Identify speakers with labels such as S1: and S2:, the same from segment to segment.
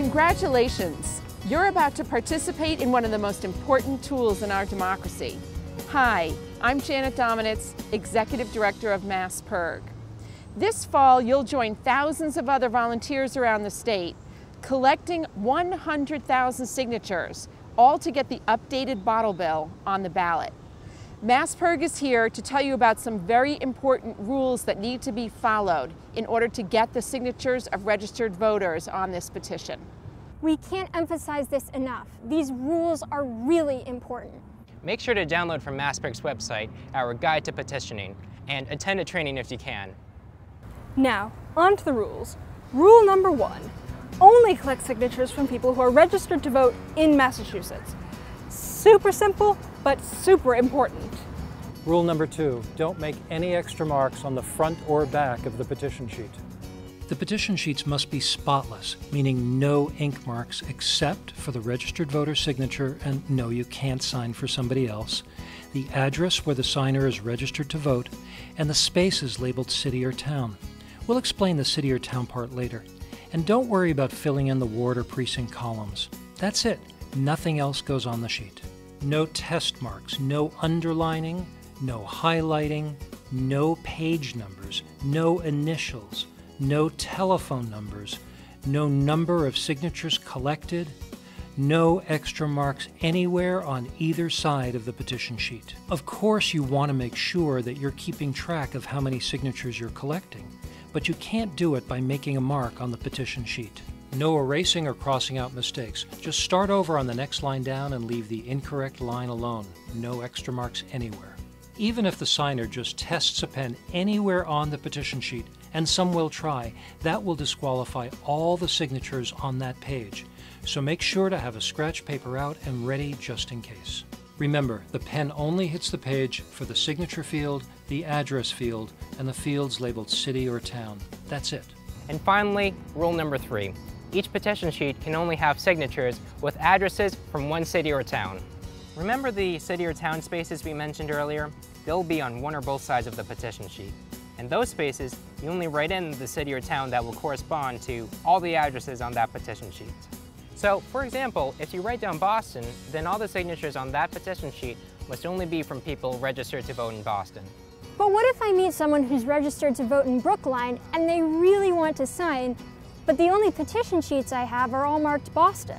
S1: Congratulations! You're about to participate in one of the most important tools in our democracy. Hi, I'm Janet Dominitz, Executive Director of MassPIRG. This fall, you'll join thousands of other volunteers around the state, collecting 100,000 signatures, all to get the updated bottle bill on the ballot. MassPIRG is here to tell you about some very important rules that need to be followed in order to get the signatures of registered voters on this petition.
S2: We can't emphasize this enough. These rules are really important.
S3: Make sure to download from MassPIRG's website our guide to petitioning and attend a training if you can.
S4: Now, on to the rules. Rule number 1, only collect signatures from people who are registered to vote in Massachusetts. Super simple, but super important.
S5: Rule number 2, don't make any extra marks on the front or back of the petition sheet.
S6: The petition sheets must be spotless, meaning no ink marks except for the registered voter signature, and no, you can't sign for somebody else, the address where the signer is registered to vote, and the spaces labeled city or town. We'll explain the city or town part later. And don't worry about filling in the ward or precinct columns. That's it. Nothing else goes on the sheet. No test marks, no underlining, no highlighting, no page numbers, no initials, no telephone numbers, no number of signatures collected, no extra marks anywhere on either side of the petition sheet. Of course, you want to make sure that you're keeping track of how many signatures you're collecting, but you can't do it by making a mark on the petition sheet. No erasing or crossing out mistakes. Just start over on the next line down and leave the incorrect line alone. No extra marks anywhere. Even if the signer just tests a pen anywhere on the petition sheet, and some will try, that will disqualify all the signatures on that page. So make sure to have a scratch paper out and ready just in case. Remember, the pen only hits the page for the signature field, the address field, and the fields labeled city or town. That's it.
S3: And finally, rule number 3. Each petition sheet can only have signatures with addresses from one city or town. Remember the city or town spaces we mentioned earlier? They'll be on one or both sides of the petition sheet. In those spaces, you only write in the city or town that will correspond to all the addresses on that petition sheet. So, for example, if you write down Boston, then all the signatures on that petition sheet must only be from people registered to vote in Boston.
S2: But what if I meet someone who's registered to vote in Brookline and they really want to sign, but the only petition sheets I have are all marked Boston?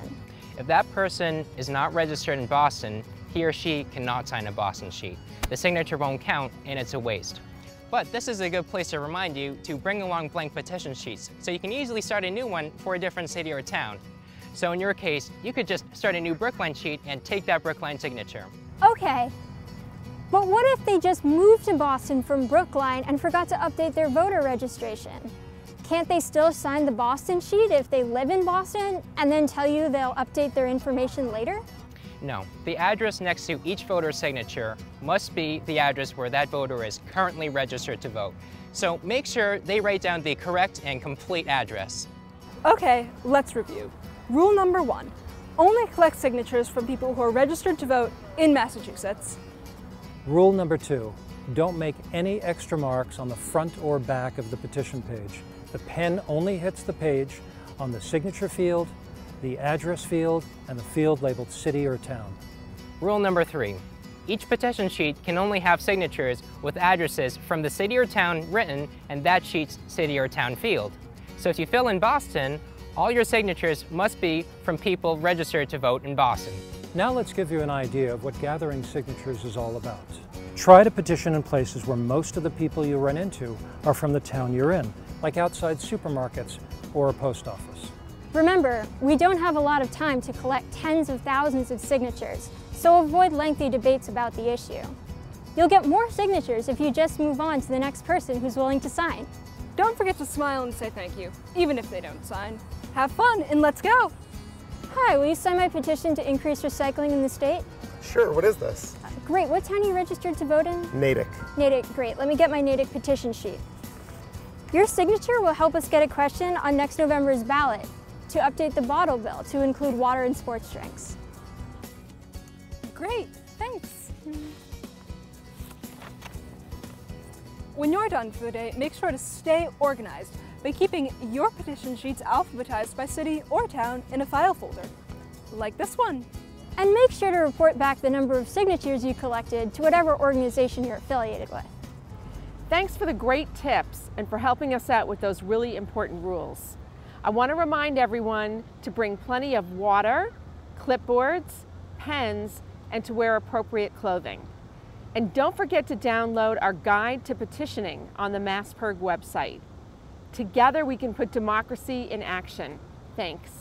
S3: If that person is not registered in Boston, he or she cannot sign a Boston sheet. The signature won't count and it's a waste. But this is a good place to remind you to bring along blank petition sheets so you can easily start a new one for a different city or town. So in your case, you could just start a new Brookline sheet and take that Brookline signature.
S2: Okay, but what if they just moved to Boston from Brookline and forgot to update their voter registration? Can't they still sign the Boston sheet if they live in Boston and then tell you they'll update their information later?
S3: No, the address next to each voter's signature must be the address where that voter is currently registered to vote. So make sure they write down the correct and complete address.
S4: Okay, let's review. Rule number 1, only collect signatures from people who are registered to vote in Massachusetts.
S5: Rule number 2, don't make any extra marks on the front or back of the petition page. The pen only hits the page on the signature field, the address field, and the field labeled city or town.
S3: Rule number 3, each petition sheet can only have signatures with addresses from the city or town written in that sheet's city or town field. So if you fill in Boston, all your signatures must be from people registered to vote in Boston.
S5: Now let's give you an idea of what gathering signatures is all about. Try to petition in places where most of the people you run into are from the town you're in, like outside supermarkets or a post office.
S2: Remember, we don't have a lot of time to collect tens of thousands of signatures, so avoid lengthy debates about the issue. You'll get more signatures if you just move on to the next person who's willing to sign.
S4: Don't forget to smile and say thank you, even if they don't sign. Have fun and let's go!
S2: Hi, will you sign my petition to increase recycling in the state?
S7: Sure, what is this?
S2: Great, what town are you registered to vote in?
S7: Natick.
S2: Natick, great. Let me get my Natick petition sheet. Your signature will help us get a question on next November's ballot to update the bottle bill to include water and sports drinks.
S4: Great, thanks. When you're done for the day, make sure to stay organized by keeping your petition sheets alphabetized by city or town in a file folder, like this one.
S2: And make sure to report back the number of signatures you collected to whatever organization you're affiliated with.
S1: Thanks for the great tips and for helping us out with those really important rules. I want to remind everyone to bring plenty of water, clipboards, pens, and to wear appropriate clothing. And don't forget to download our guide to petitioning on the MassPIRG website. Together we can put democracy in action. Thanks.